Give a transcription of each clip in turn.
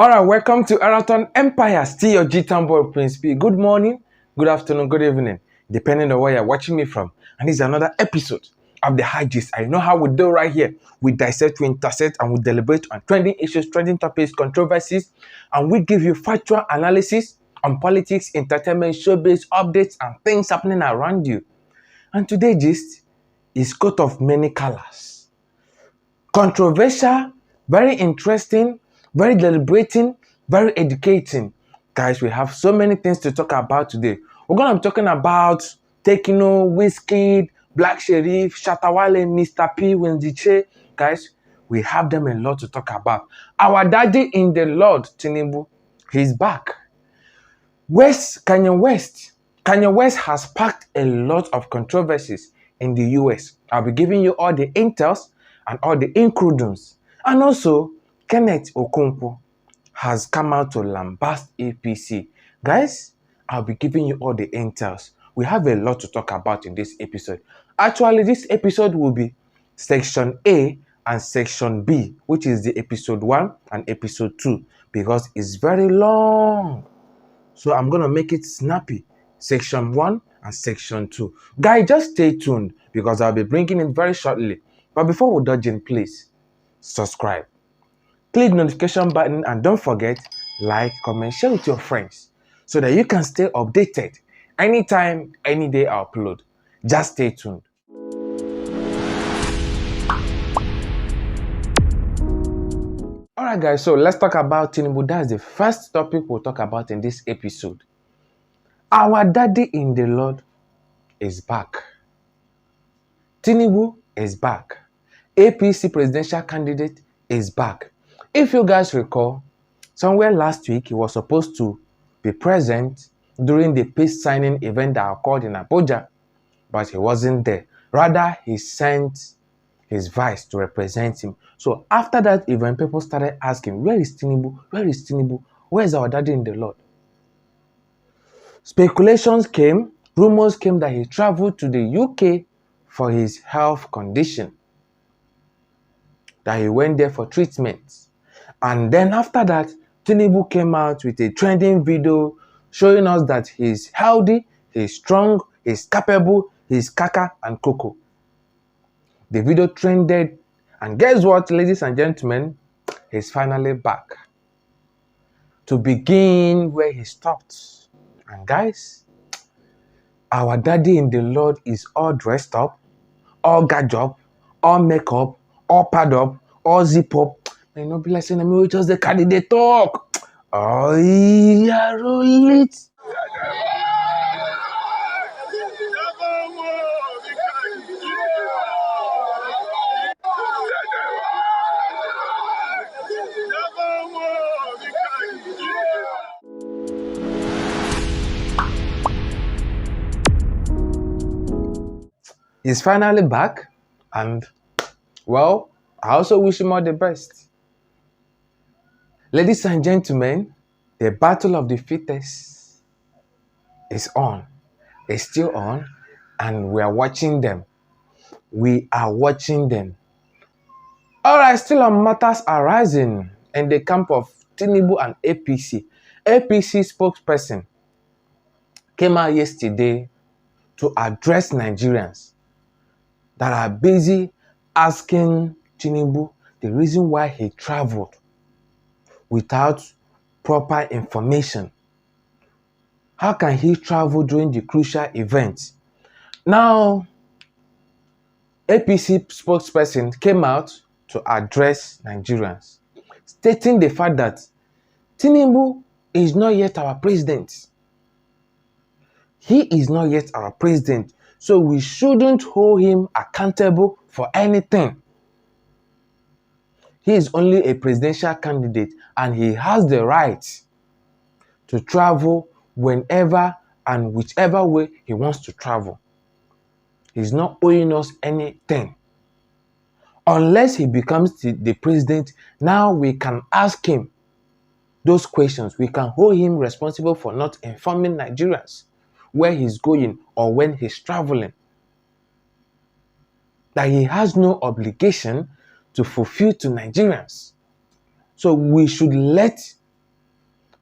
Alright, welcome to Eraton Empire. Still your G-Town boy, Prince P. Good morning, good afternoon, good evening, depending on where you're watching me from. And this is another episode of the High Gist. I know how we do right here. We dissect, we intersect, and we deliberate on trending issues, trending topics, controversies, and we give you factual analysis on politics, entertainment, showbiz, updates, and things happening around you. And today's gist is coat of many colors. Controversial, very interesting, very deliberating, very educating. Guys, we have so many things to talk about today. We're going to be talking about Tekno, Wizkid, Black Sheriff, Shatawale, Mr. P, Wendiche. Guys, we have them a lot to talk about. Our daddy in the Lord, Tinubu, he's back. Kanye West has sparked a lot of controversies in the US. I'll be giving you all the intels and all the inclusions. And also, Kenneth Okonkwo has come out to lambast APC. Guys, I'll be giving you all the intels. We have a lot to talk about in this episode. Actually, this episode will be Section A and Section B, which is the episode 1 and episode 2, because it's very long. So I'm going to make it snappy. Section 1 and Section 2. Guys, just stay tuned because I'll be bringing it very shortly. But before we dodge in, please subscribe. Click the notification button and don't forget, like, comment, share with your friends so that you can stay updated anytime, any day I upload. Just stay tuned. Alright guys, so let's talk about Tinubu. That's the first topic we'll talk about in this episode. Our daddy in the Lord is back. Tinubu is back. APC presidential candidate is back. If you guys recall, somewhere last week he was supposed to be present during the peace signing event that occurred in Abuja, but he wasn't there. Rather, he sent his vice to represent him. So after that event, people started asking, where is Tinubu? Where is Tinubu? Where is our daddy in the Lord? Speculations came, rumors came that he traveled to the UK for his health condition, that he went there for treatment. And then after that, Tinubu came out with a trending video showing us that he's healthy, he's strong, he's capable, he's kaka and koko. The video trended, and guess what, ladies and gentlemen? He's finally back to begin where he stopped. And guys, our daddy in the Lord is all dressed up, all gadget up, all makeup, all pad up, all zip up. And no be like saying, we just the candidate talk. Oh, yeah, roll it. He's finally back, and well, I also wish him all the best. Ladies and gentlemen, the battle of the fittest is on. It's still on, and we are watching them. We are watching them. Alright, still on matters arising in the camp of Tinubu and APC. APC spokesperson came out yesterday to address Nigerians that are busy asking Tinubu the reason why he traveled without proper information. How can he travel during the crucial event? Now, APC spokesperson came out to address Nigerians, stating the fact that Tinubu is not yet our president. He is not yet our president, so we shouldn't hold him accountable for anything. He is only a presidential candidate, and he has the right to travel whenever and whichever way he wants to travel. He's not owing us anything. Unless he becomes the president, now we can ask him those questions. We can hold him responsible for not informing Nigerians where he's going or when he's traveling. That he has no obligation to fulfill to Nigerians. So we should let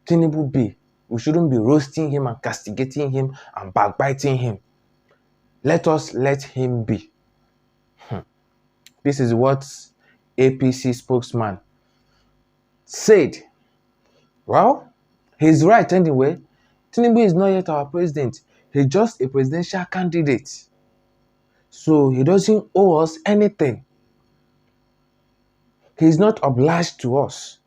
Tinubu be. We shouldn't be roasting him and castigating him and backbiting him. Let us let him be. This is what APC spokesman said. Well, he's right anyway. Tinubu is not yet our president. He's just a presidential candidate. So he doesn't owe us anything. He's not obliged to us.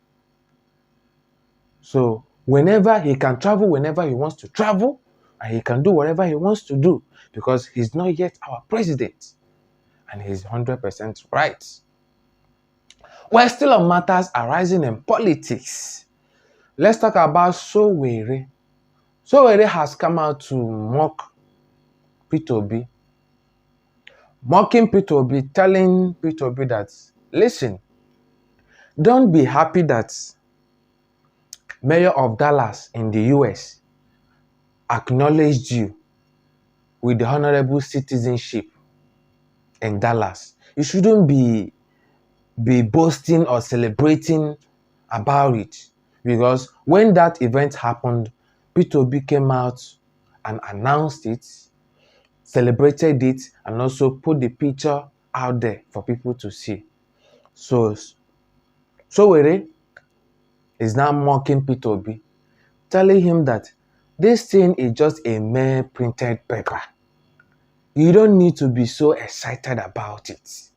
So whenever he can travel, whenever he wants to travel, and he can do whatever he wants to do, because he's not yet our president. And he's 100% right. We're still on matters arising in politics. Let's talk about Sowore. Sowore has come out to mock Peter Obi. Mocking Peter Obi, telling Peter Obi that, listen, don't be happy that Mayor of Dallas in the US acknowledged you with the honorable citizenship in Dallas. You shouldn't be boasting or celebrating about it, because when that event happened, Peter Obi came out and announced it, celebrated it, and also put the picture out there for people to see. So Sowore is now mocking Peter Obi, telling him that this thing is just a mere printed paper. You don't need to be so excited about it.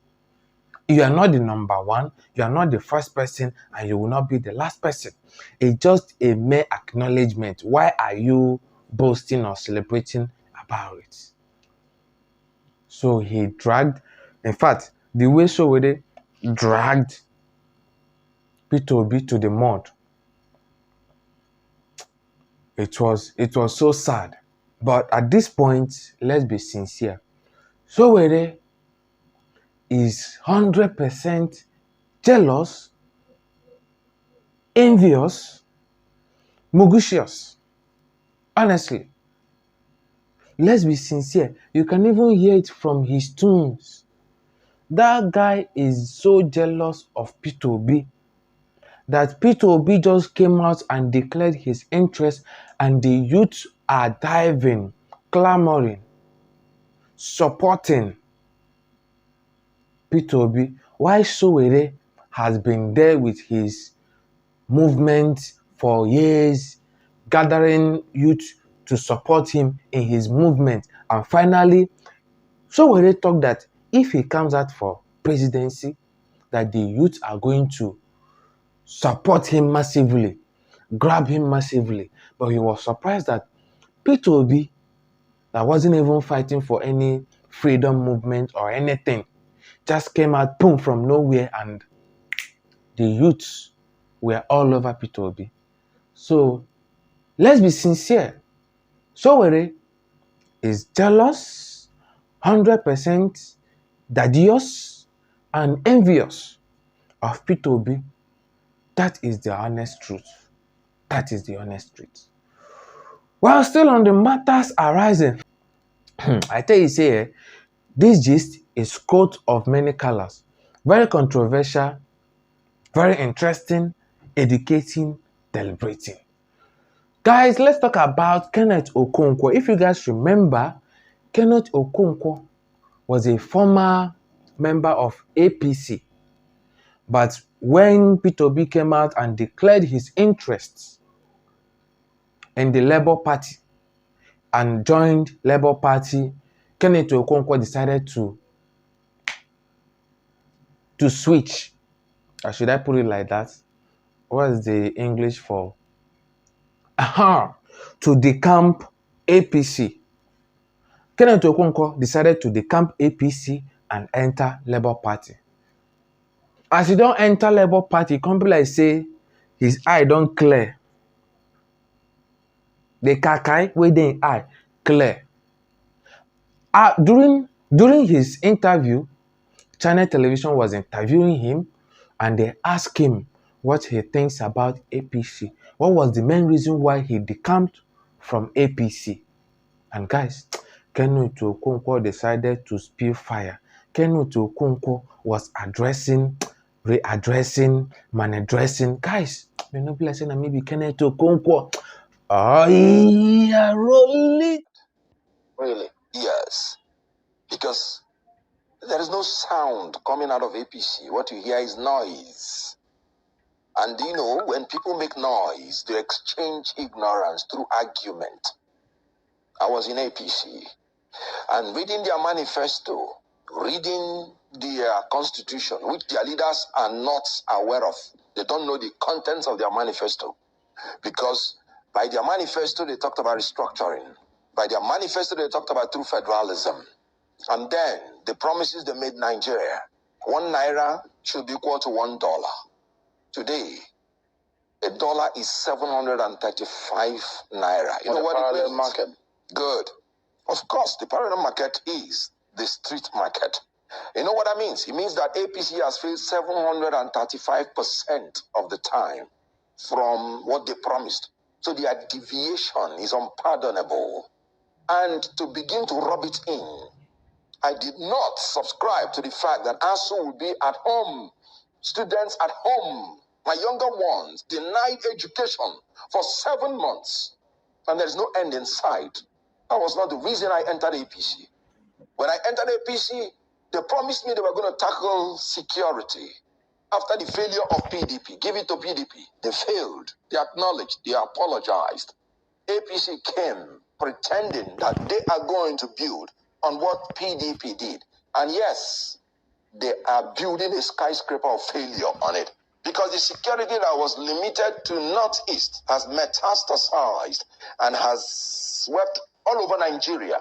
You are not the number one, you are not the first person, and you will not be the last person. It's just a mere acknowledgement. Why are you boasting or celebrating about it? So he dragged, in fact, the way Sowore dragged Peter Obi to the mud, it was so sad. But at this point, let's be sincere. Sowore is 100% jealous, envious, lagosians. Honestly, let's be sincere. You can even hear it from his tunes. That guy is so jealous of Peter Obi that Peter Obi just came out and declared his interest, and the youth are diving, clamoring, supporting Peter Obi, while Sowore has been there with his movement for years, gathering youth to support him in his movement. And finally, Sowore talked that if he comes out for presidency, that the youth are going to support him massively, grab him massively. But he was surprised that Peter Obi, that wasn't even fighting for any freedom movement or anything, just came out boom from nowhere, and the youths were all over Peter Obi. So let's be sincere. Sowore is jealous, 100% daddious, and envious of Peter Obi. That is the honest truth. That is the honest truth. While still on the matters arising, I tell you, say, this gist is coat of many colors. Very controversial, very interesting, educating, deliberating. Guys, let's talk about Kenneth Okonkwo. If you guys remember, Kenneth Okonkwo was a former member of APC. But when Peter Obi came out and declared his interests in the Labour Party and joined Labour Party, Kenneth Okonkwo decided to switch. Or should I put it like that? What is the English for? To decamp APC. Kenneth Okonkwo decided to decamp APC and enter Labour Party. As he don't enter Labour Party, come be like say his eye don't clear. The kakai wey dey him eye clear. During his interview, Channel Television was interviewing him, and they asked him what he thinks about APC. What was the main reason why he decamped from APC? And guys, Kenneth Okonkwo decided to spill fire. Kenneth Okonkwo was addressing, readdressing, man-addressing. Guys, may no be like saying maybe Kenneth Okonkwo. Oh, yeah, roll it. Really? Yes. Because there is no sound coming out of APC. What you hear is noise. And you know, when people make noise, they exchange ignorance through argument. I was in APC and reading their manifesto, reading their constitution, which their leaders are not aware of. They don't know the contents of their manifesto. Because by their manifesto, they talked about restructuring. By their manifesto, they talked about true federalism. And then the promises they made Nigeria. 1 naira should be equal to $1. Today, a dollar is 735 naira. You know what it means? Market. Good. Of course, the parallel market is the street market. You know what that means? It means that APC has failed 735% of the time from what they promised. So their deviation is unpardonable. And to begin to rub it in, I did not subscribe to the fact that ASU will be at home, students at home, my younger ones denied education for 7 months, and there is no end in sight. That was not the reason I entered APC. When I entered APC, they promised me they were going to tackle security. After the failure of PDP, give it to PDP. They failed. They acknowledged. They apologized. APC came pretending that they are going to build on what PDP did. And yes, they are building a skyscraper of failure on it. Because the security that was limited to Northeast has metastasized and has swept all over Nigeria.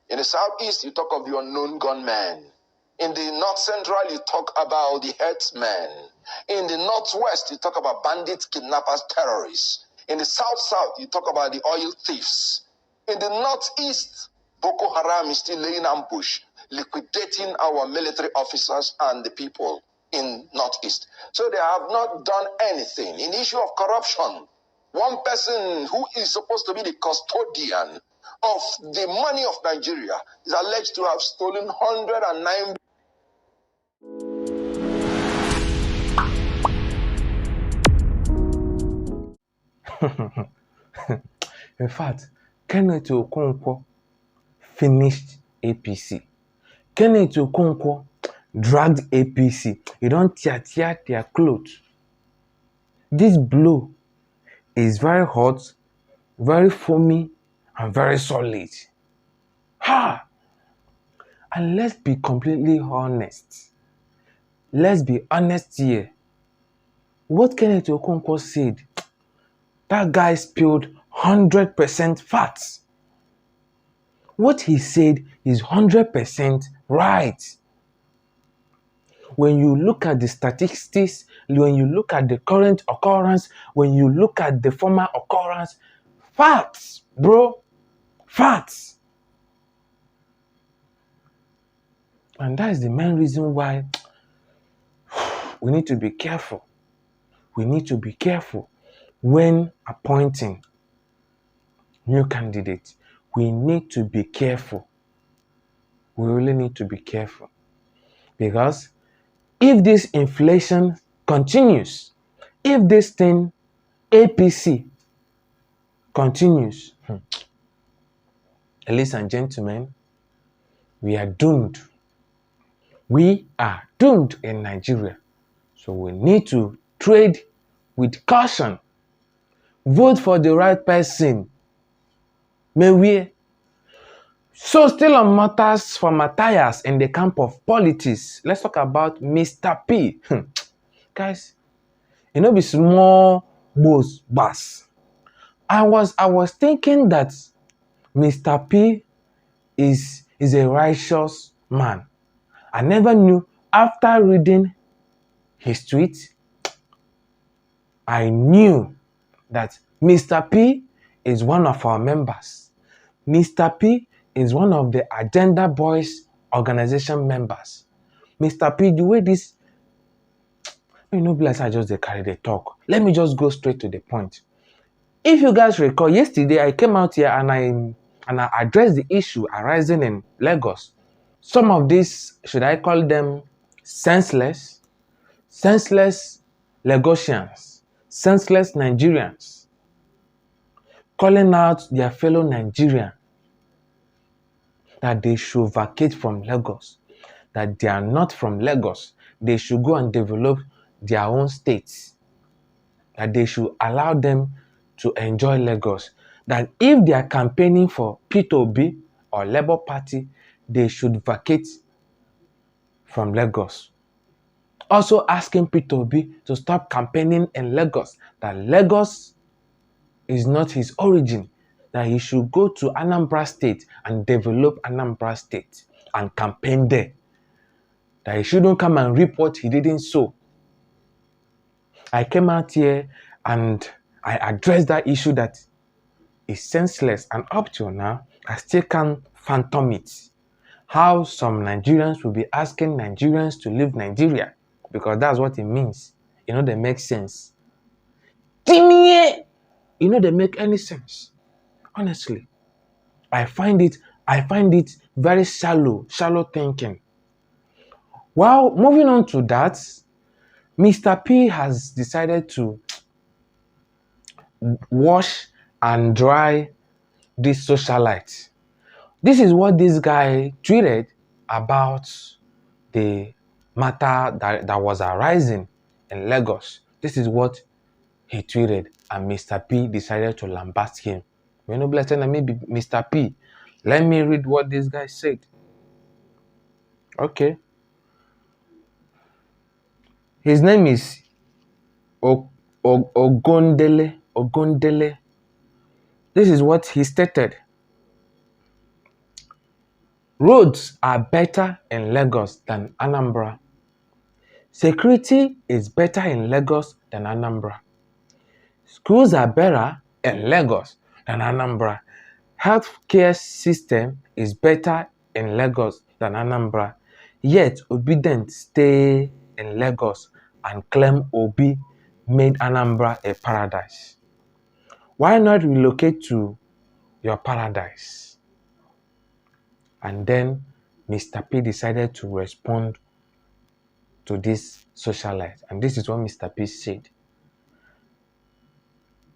In the Southeast, you talk of the unknown gunmen. In the North Central, you talk about the herdsmen. In the Northwest, you talk about bandits, kidnappers, terrorists. In the South, you talk about the oil thieves. In the Northeast, Boko Haram is still laying ambush, liquidating our military officers and the people in Northeast. So they have not done anything. In the issue of corruption, one person who is supposed to be the custodian of the money of Nigeria is alleged to have stolen 109. In fact, Kenneth Okonkwo finished APC. Kenneth Okonkwo dragged APC. You don't tear their clothes. This blow is very hot, very foamy, and very solid. Ha! And let's be completely honest. Let's be honest here. What Kenneth Okonkwo said, that guy spilled 100% facts. What he said is 100% right. When you look at the statistics, when you look at the current occurrence, when you look at the former occurrence, facts, bro, facts. And that is the main reason why we need to be careful. We need to be careful when appointing new candidates. We need to be careful. We really need to be careful. Because if this inflation continues, if this thing APC continues, ladies and gentlemen, we are doomed. We are doomed in Nigeria. So we need to trade with caution. Vote for the right person. May we. So still on matters for Matthias in the camp of politics, let's talk about Mr. P. Guys, you know, be small bass. I was thinking that Mr. P is a righteous man. I never knew. After reading his tweet, I knew that Mr. P is one of our members. Mr. P is one of the Agenda Boys organization members. Mr. P, the way this, you know, bless, I just carry the talk. Let me just go straight to the point. If you guys recall, yesterday I came out here and I addressed the issue arising in Lagos. Some of these, should I call them senseless lagosians, senseless Nigerians, calling out their fellow Nigerians that they should vacate from Lagos, that they are not from Lagos. They should go and develop their own states, that they should allow them to enjoy Lagos, that if they are campaigning for Peter Obi or Labour Party, they should vacate from Lagos. Also asking Peter Obi to stop campaigning in Lagos, that Lagos is not his origin, that he should go to Anambra State and develop Anambra State and campaign there, that he shouldn't come and reap what he didn't sow. I came out here and I addressed that issue that is senseless, and up till now, I still can't fathom it. How some Nigerians will be asking Nigerians to leave Nigeria, because that's what it means. You know, they make sense. You know, they make any sense. Honestly, I find it very shallow thinking. Well, moving on to that, Mr. P has decided to wash and dry this socialite. This is what this guy tweeted about the matter that was arising in Lagos. This is what he tweeted, and Mr. P decided to lambast him. You know, blessed and maybe Mr. P. Let me read what this guy said. Okay. His name is Ogundele. This is what he stated. Roads are better in Lagos than Anambra. Security is better in Lagos than Anambra. Schools are better in Lagos than Anambra. Healthcare system is better in Lagos than Anambra. Yet obedient stay in Lagos and claim Obi made Anambra a paradise. Why not relocate to your paradise? And then Mr. P decided to respond to this socialite. And this is what Mr. P said.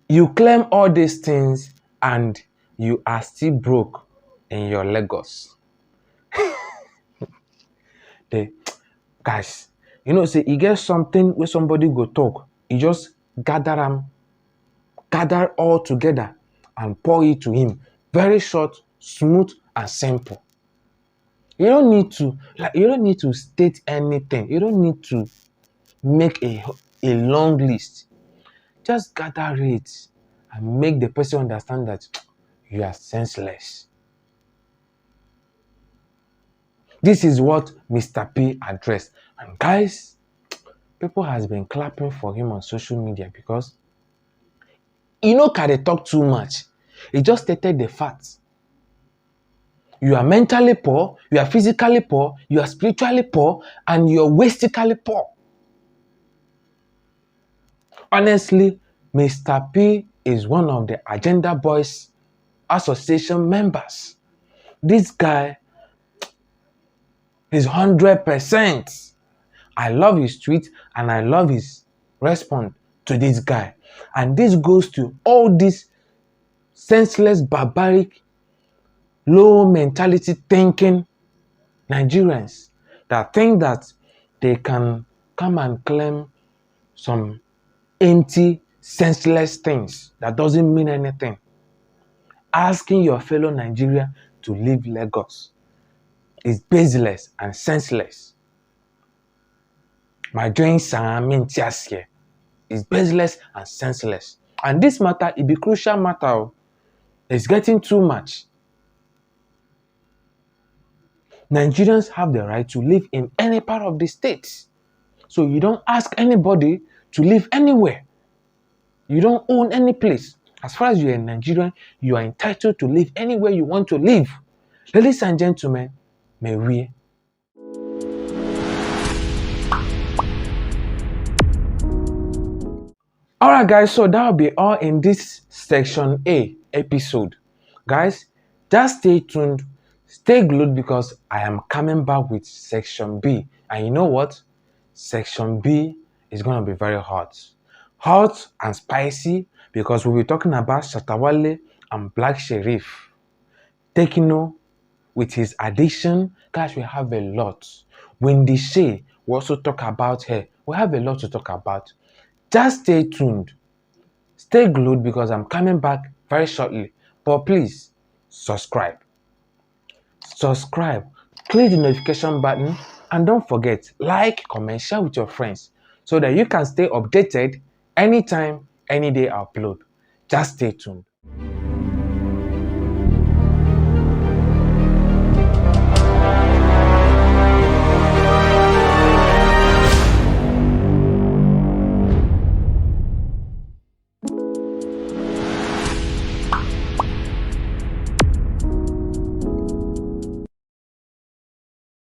You claim all these things and you are still broke in your Lagos. Guys, you know, say you get something where somebody go talk, you just gather all together and pour it to him. Very short, smooth, and simple. You don't need to state anything. You don't need to make a long list. Just gather it and make the person understand that you are senseless. This is what Mr. P addressed. And guys, people has been clapping for him on social media because can they talk too much? He just stated the facts. You are mentally poor, you are physically poor, you are spiritually poor, and you are wastically poor. Honestly, Mr. P is one of the Agenda Boys Association members. This guy is 100%. I love his tweet and I love his response to this guy. And this goes to all these senseless, barbaric, low mentality thinking Nigerians that think that they can come and claim some empty, senseless things that doesn't mean anything. Asking your fellow Nigerian to leave Lagos is baseless and senseless. My doing here is baseless and senseless. And this matter, it be crucial matter. It's getting too much. Nigerians have the right to live in any part of the state. So you don't ask anybody to live anywhere. You don't own any place. As far as you're a Nigerian, you are entitled to live anywhere you want to live. Ladies and gentlemen, may we. Alright guys, so that will be all in this section A episode. Guys, just stay tuned. Stay glued because I am coming back with section B. And you know what? Section B is going to be very hot. hot and spicy because we'll be talking about Shatawale and Black Sheriff. Tekno with his addiction, guys, we have a lot. Wendy Shay, we also talk about her. We have a lot to talk about. Just stay tuned. Stay glued because I'm coming back very shortly. But please, subscribe. Subscribe. Click the notification button and don't forget, like, comment, share with your friends so that you can stay updated anytime, any day I upload. Just stay tuned.